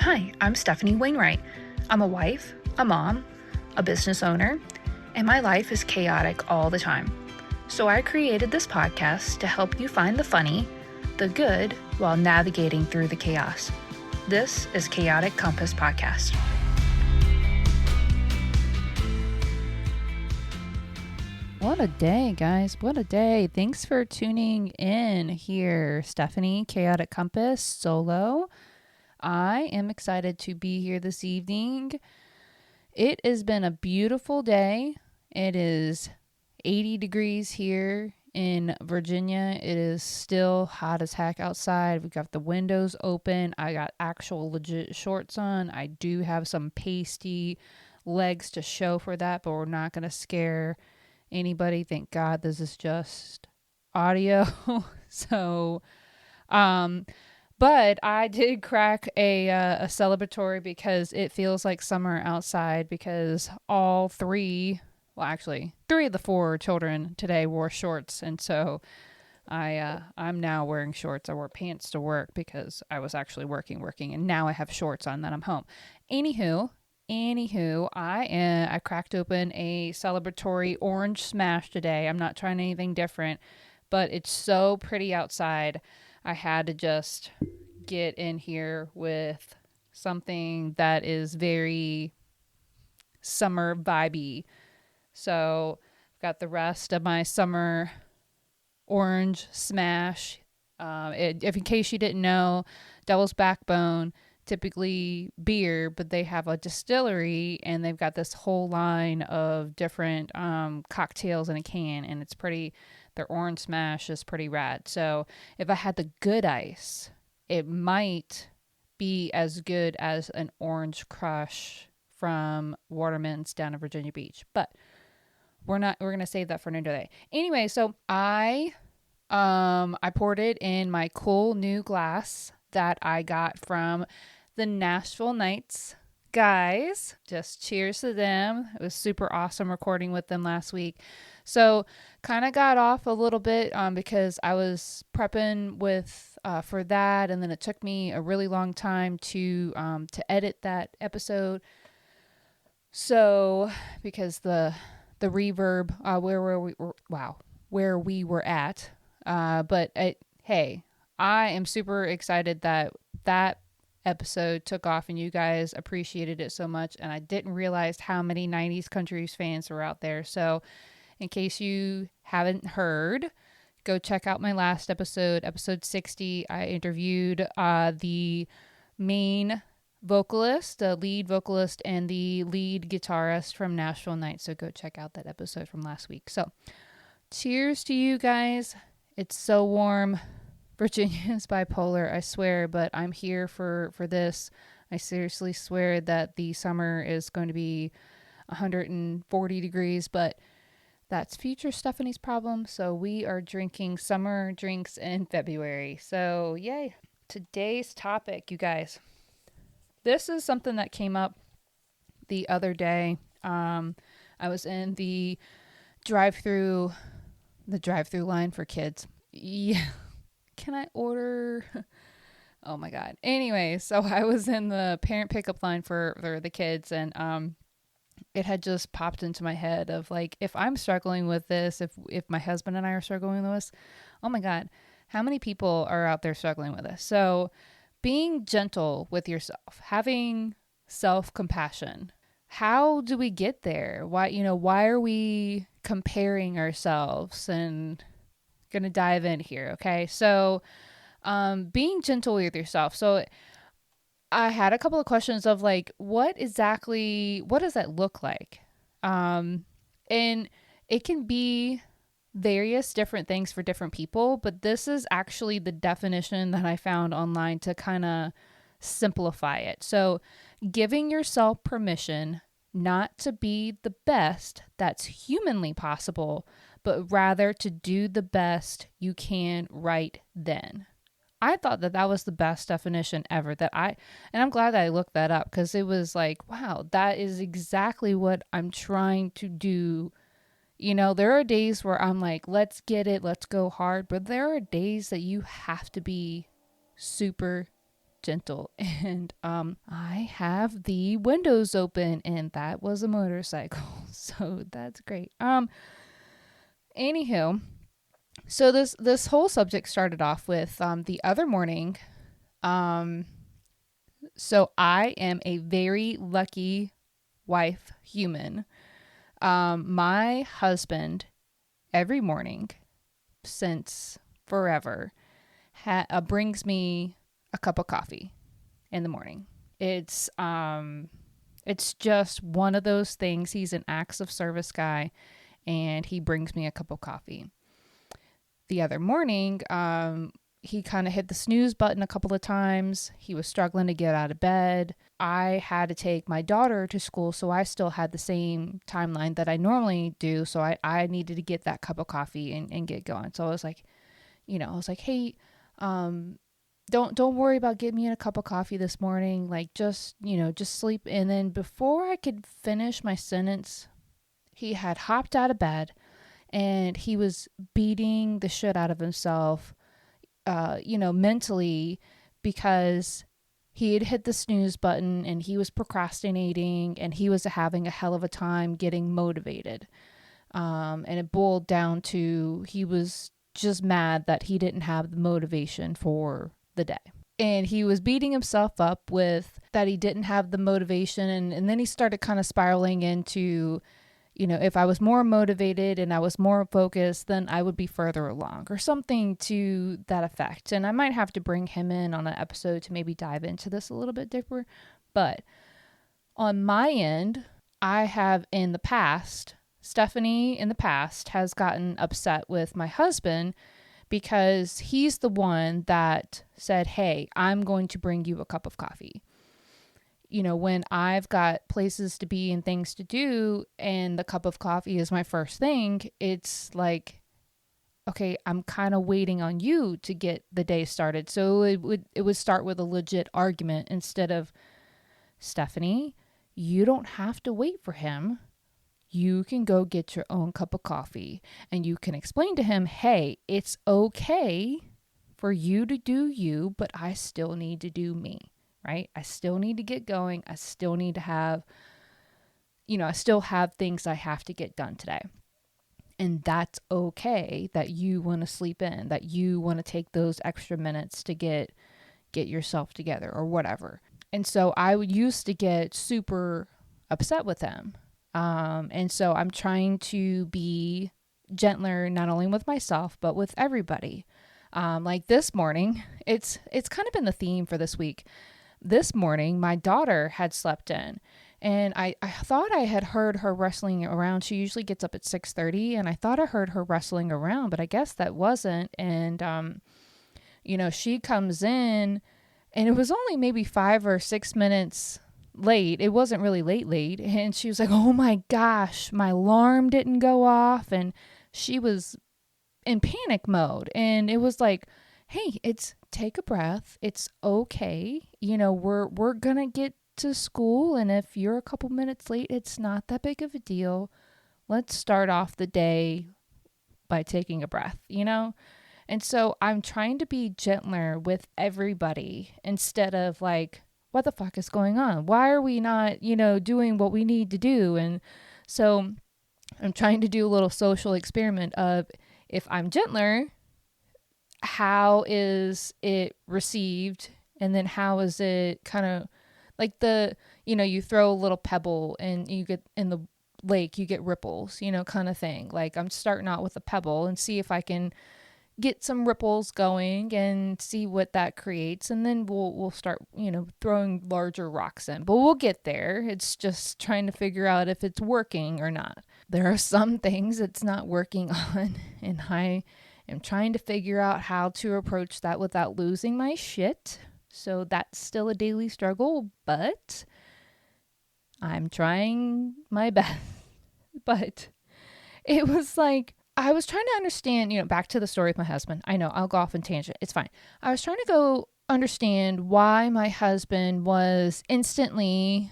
Hi, I'm Stefanie Wainwright. I'm a wife, a mom, a business owner, and my life is chaotic all the time. So I created this podcast to help you find the funny, the good, while navigating through the chaos. This is Chaotic Compass Podcast. What a day, guys. What a day. Thanks for tuning in here. Stefanie, Chaotic Compass, solo. I am excited to be here this evening. It has been a beautiful day. It is 80 degrees here in Virginia. It is still hot as heck outside. We've got the windows open. I got actual legit shorts on. I do have some pasty legs to show for that, but we're not going to scare anybody. Thank God this is just audio. But I did crack a celebratory because it feels like summer outside, because all three of the four children today wore shorts. And so I'm now wearing shorts. I wore pants to work because I was actually working, and now I have shorts on that I'm home. Anywho, I cracked open a celebratory orange smash today. I'm not trying anything different, but it's so pretty outside. I had to just get in here with something that is very summer vibey. So I've got the rest of my summer orange smash. If in case you didn't know, Devil's Backbone, typically beer, but they have a distillery and they've got this whole line of different cocktails in a can, and it's pretty. Their orange smash is pretty rad. So if I had the good ice, it might be as good as an orange crush from Waterman's down in Virginia Beach. But we're going to save that for another day. Anyway, so I poured it in my cool new glass that I got from the Nashville Nights guys. Just cheers to them. It was super awesome recording with them last week. So kind of got off a little bit because I was prepping with for that, and then it took me a really long time to edit that episode. So because the reverb where we were at, hey, I am super excited that episode took off and you guys appreciated it so much, and I didn't realize how many 90s country fans were out there. So in case you haven't heard, go check out my last episode 60. I interviewed the main vocalist, the lead vocalist, and the lead guitarist from Nashville Nights. So go check out that episode from last week. So cheers to you guys. It's so warm. Virginia is bipolar, I swear, but I'm here for this. I seriously swear that the summer is going to be 140 degrees, but that's future Stefanie's problem. So we are drinking summer drinks in February. So yay. Today's topic, you guys. This is something that came up the other day. I was in the drive-through line for kids. Yeah. Can I order? Oh my God. Anyway, so I was in the parent pickup line for the kids, and it had just popped into my head of like, if I'm struggling with this, if my husband and I are struggling with this, oh my God, how many people are out there struggling with this? So being gentle with yourself, having self-compassion. How do we get there? Why are we comparing ourselves? And gonna dive in here. Okay. So, being gentle with yourself. So I had a couple of questions of like, what does that look like? And it can be various different things for different people, but this is actually the definition that I found online to kind of simplify it. So giving yourself permission not to be the best that's humanly possible, but rather to do the best you can right then. I thought that was the best definition ever and I'm glad that I looked that up, because it was like, wow, that is exactly what I'm trying to do. There are days where I'm like, let's get it, let's go hard. But there are days that you have to be super gentle. And I have the windows open, and that was a motorcycle. So that's great. Anywho, so this whole subject started off with the other morning. So I am a very lucky wife human. My husband every morning since forever brings me a cup of coffee in the morning. It's just one of those things. He's an acts of service guy, and he brings me a cup of coffee. The other morning, he kind of hit the snooze button a couple of times. He was struggling to get out of bed. I had to take my daughter to school, so I still had the same timeline that I normally do. So I needed to get that cup of coffee and get going. So I was like, hey, don't worry about getting me in a cup of coffee this morning. Like, just sleep. And then before I could finish my sentence, he had hopped out of bed and he was beating the shit out of himself, mentally, because he had hit the snooze button and he was procrastinating and he was having a hell of a time getting motivated. And it boiled down to he was just mad that he didn't have the motivation for the day. And he was beating himself up with that he didn't have the motivation. And then he started kind of spiraling into, if I was more motivated and I was more focused, then I would be further along or something to that effect. And I might have to bring him in on an episode to maybe dive into this a little bit deeper. But on my end, I have in the past, Stefanie in the past has gotten upset with my husband because he's the one that said, hey, I'm going to bring you a cup of coffee. When I've got places to be and things to do and the cup of coffee is my first thing, it's like, okay, I'm kind of waiting on you to get the day started. So it would start with a legit argument instead of, Stefanie, you don't have to wait for him. You can go get your own cup of coffee and you can explain to him, hey, it's okay for you to do you, but I still need to do me. Right? I still need to get going. I still need to have, I still have things I have to get done today. And that's okay that you want to sleep in, that you want to take those extra minutes to get yourself together or whatever. And so I used to get super upset with him. And so I'm trying to be gentler, not only with myself, but with everybody. Like this morning, it's kind of been the theme for this week. This morning, my daughter had slept in, and I thought I had heard her rustling around. She usually gets up at 6:30, and I thought I heard her rustling around, but I guess that wasn't. And, she comes in, and it was only maybe 5 or 6 minutes late. It wasn't really late. And she was like, oh my gosh, my alarm didn't go off. And she was in panic mode. And it was like, hey, take a breath. It's okay. We're going to get to school. And if you're a couple minutes late, it's not that big of a deal. Let's start off the day by taking a breath, And so I'm trying to be gentler with everybody instead of like, what the fuck is going on? Why are we not, doing what we need to do? And so I'm trying to do a little social experiment of, if I'm gentler, how is it received? And then how is it kind of like you throw a little pebble and you get in the lake, you get ripples, kind of thing. Like I'm starting out with a pebble and see if I can get some ripples going and see what that creates. And then we'll start, throwing larger rocks in, but we'll get there. It's just trying to figure out if it's working or not. There are some things it's not working on, and I am trying to figure out how to approach that without losing my shit. So that's still a daily struggle, but I'm trying my best. But it was like, I was trying to understand, back to the story with my husband. I know I'll go off on tangent. It's fine. I was trying to go understand why my husband was instantly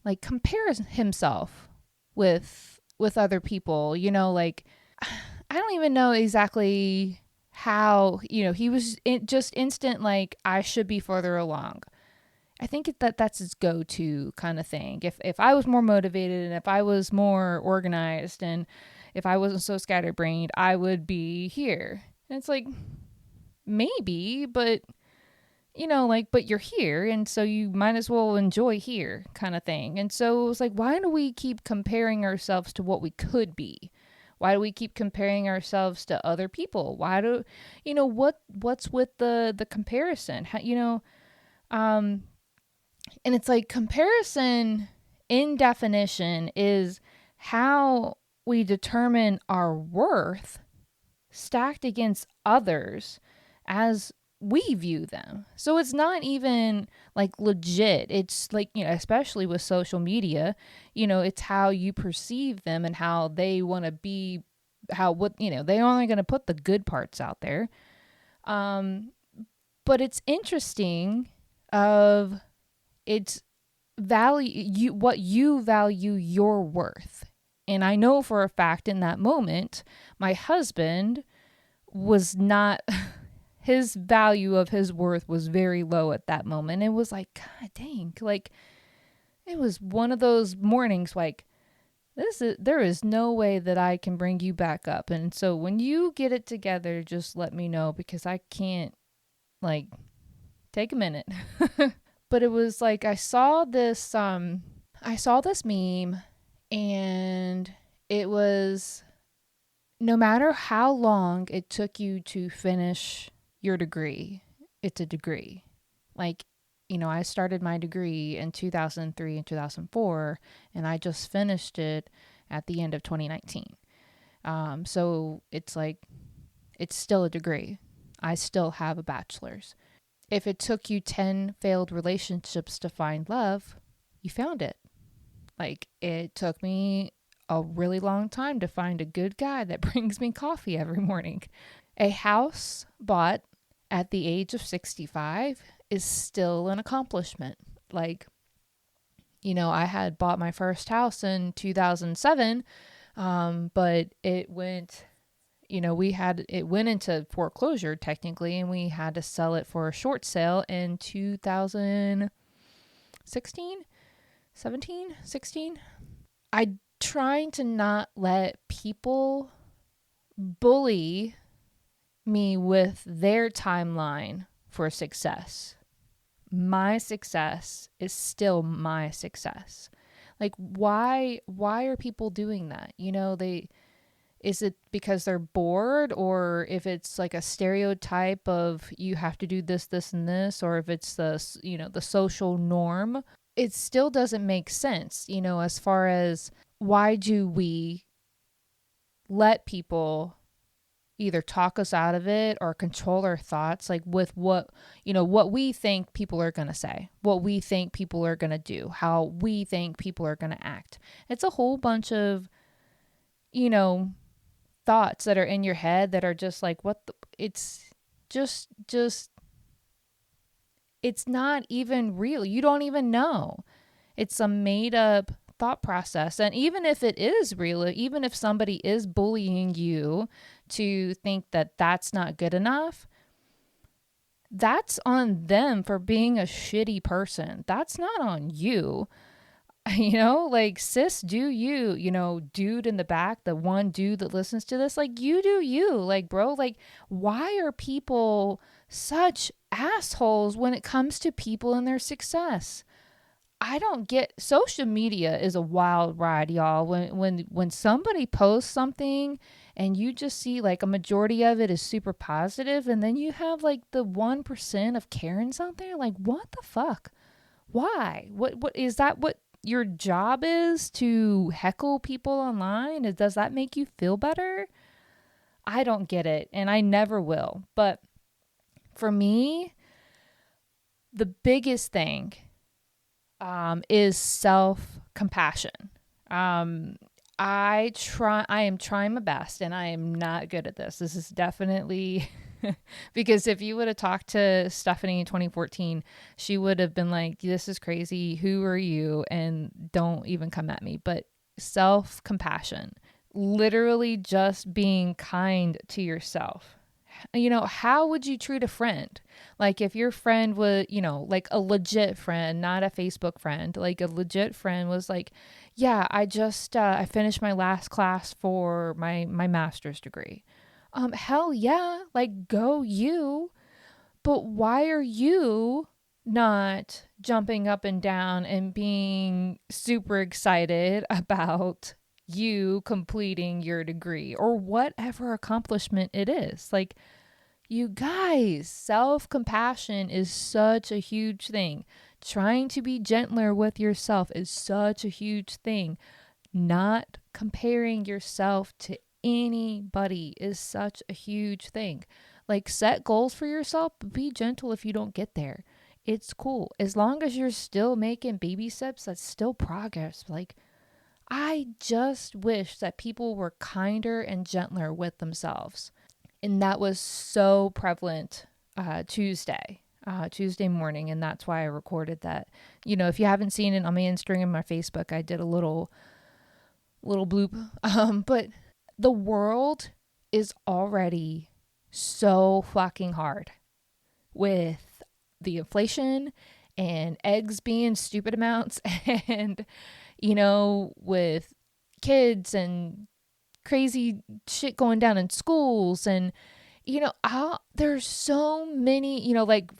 like compares himself with other people, like I don't even know exactly how, he was just instant, like, I should be further along. I think that's his go-to kind of thing. If I was more motivated and if I was more organized and if I wasn't so scatterbrained, I would be here. And it's like, maybe, but like, but you're here, and so you might as well enjoy here kind of thing. And so it was like, why do we keep comparing ourselves to what we could be? Why do we keep comparing ourselves to other people? Why do, what's with the comparison? How, and it's like, comparison in definition is how we determine our worth stacked against others as we view them. So it's not even like legit. It's like, especially with social media, it's how you perceive them and how they want to be, they're only going to put the good parts out there. But it's interesting of it's value, what you value your worth. And I know for a fact in that moment, my husband was not, his value of his worth was very low at that moment. It was like, God dang, like, it was one of those mornings like, there is no way that I can bring you back up. And so when you get it together, just let me know, because I can't, like, take a minute. But it was like, I saw this meme, and it was, no matter how long it took you to finish your degree, it's a degree. Like, I started my degree in 2003 and 2004, and I just finished it at the end of 2019. So it's like, it's still a degree. I still have a bachelor's. If it took you 10 failed relationships to find love, you found it. Like, it took me a really long time to find a good guy that brings me coffee every morning. A house bought at the age of 65 is still an accomplishment. Like, I had bought my first house in 2007, but it went, it went into foreclosure technically, and we had to sell it for a short sale in 2016, 17, 16. I'm trying to not let people bully me with their timeline for success. My success is still my success. Like, why are people doing that? Is it because they're bored, or if it's like a stereotype of you have to do this, this, and this, or if it's the social norm? It still doesn't make sense, as far as, why do we let people either talk us out of it or control our thoughts, like, with what we think people are going to say, what we think people are going to do, how we think people are going to act. It's a whole bunch of, thoughts that are in your head that are just like, it's just, it's not even real. You don't even know. It's a made up thought process. And even if it is real, even if somebody is bullying you to think that that's not good enough, that's on them for being a shitty person. That's not on you. Like, sis, do you, dude in the back, the one dude that listens to this, like, you do you. Like, bro, like, why are people such assholes when it comes to people and their success? I don't get, social media is a wild ride, y'all. When somebody posts something and you just see like a majority of it is super positive, and then you have like the 1% of Karens out there, like, what the fuck? Why? What is that, what your job is, to heckle people online? Does that make you feel better? I don't get it, and I never will. But for me, the biggest thing is self-compassion. I am trying my best, and I am not good at this. This is definitely because if you would have talked to Stefanie in 2014, she would have been like, this is crazy. Who are you? And don't even come at me. But self-compassion, literally just being kind to yourself. how would you treat a friend? Like if your friend was, like a legit friend, not a Facebook friend, like a legit friend was like, yeah, I finished my last class for my master's degree. Hell yeah, like go you. But why are you not jumping up and down and being super excited about you completing your degree or whatever accomplishment it is? Like, you guys, self-compassion is such a huge thing. Trying to be gentler with yourself is such a huge thing. Not comparing yourself to anybody is such a huge thing. Like, set goals for yourself, but be gentle if you don't get there. It's cool. As long as you're still making baby steps, that's still progress. Like, I just wish that people were kinder and gentler with themselves. And that was so prevalent Tuesday morning. And that's why I recorded that. If you haven't seen it on my Instagram and my Facebook, I did a little bloop. But the world is already so fucking hard with the inflation and eggs being stupid amounts and, with kids and crazy shit going down in schools and, there's so many, like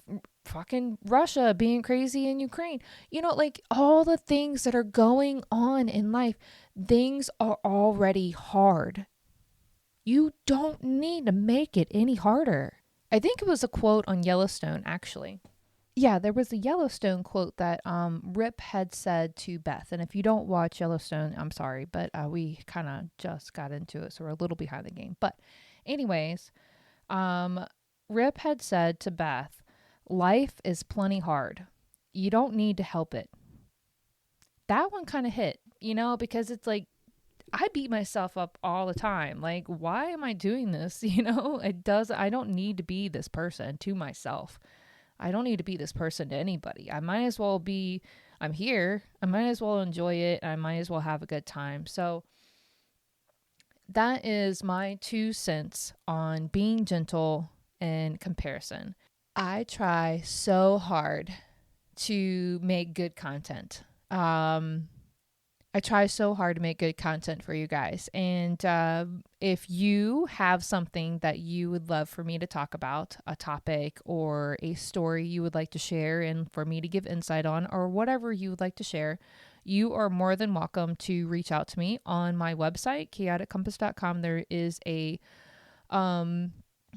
fucking Russia being crazy in Ukraine, like all the things that are going on in life, things are already hard. You don't need to make it any harder. I think it was a quote on Yellowstone, actually. Yeah, there was a Yellowstone quote that Rip had said to Beth. And if you don't watch Yellowstone, I'm sorry, but we kind of just got into it, so we're a little behind the game. But anyways, Rip had said to Beth, life is plenty hard. You don't need to help it. That one kind of hit, because it's like, I beat myself up all the time. Like, why am I doing this? I don't need to be this person to myself. I don't need to be this person to anybody. I'm here. I might as well enjoy it. I might as well have a good time. So that is my 2 cents on being gentle and comparison. I try so hard to make good content. I try so hard to make good content for you guys. And if you have something that you would love for me to talk about, a topic or a story you would like to share and for me to give insight on, or whatever you would like to share, you are more than welcome to reach out to me on my website, chaoticcompass.com. There is a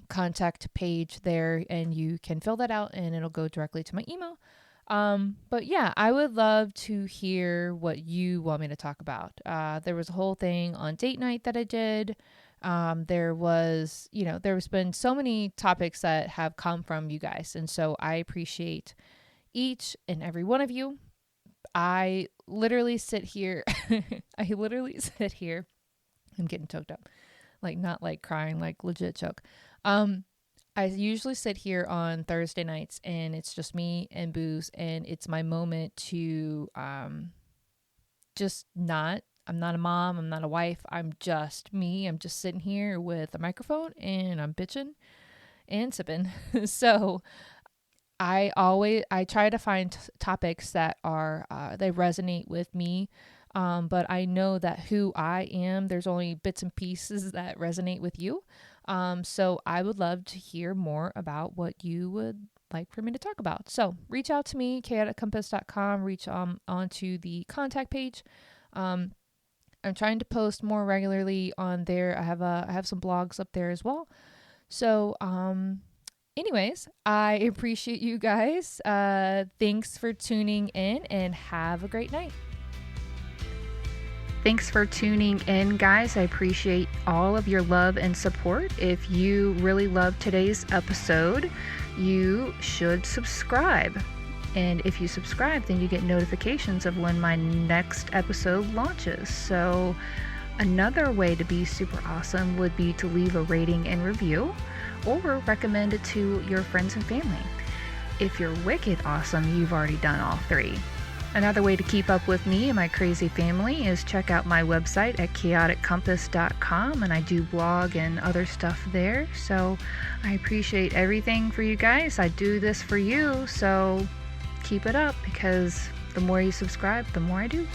contact page there, and you can fill that out and it'll go directly to my email. But yeah, I would love to hear what you want me to talk about. There was a whole thing on date night that I did. There's been so many topics that have come from you guys. And so I appreciate each and every one of you. I literally sit here. I'm getting choked up, like not like crying, like legit choke. I usually sit here on Thursday nights and it's just me and booze, and it's my moment to I'm not a mom, I'm not a wife, I'm just me. I'm just sitting here with a microphone and I'm bitching and sipping. So I try to find topics that are they resonate with me. But I know that who I am, there's only bits and pieces that resonate with you. So I would love to hear more about what you would like for me to talk about. So reach out to me, chaoticcompass.com, reach onto the contact page. I'm trying to post more regularly on there. I have some blogs up there as well. So, anyways, I appreciate you guys. Thanks for tuning in and have a great night. Thanks for tuning in, guys. I appreciate all of your love and support. If you really loved today's episode, you should subscribe. And if you subscribe, then you get notifications of when my next episode launches. So another way to be super awesome would be to leave a rating and review or recommend it to your friends and family. If you're wicked awesome, you've already done all three. Another way to keep up with me and my crazy family is check out my website at chaoticcompass.com, and I do blog and other stuff there. So I appreciate everything for you guys. I do this for you, so keep it up, because the more you subscribe, the more I do.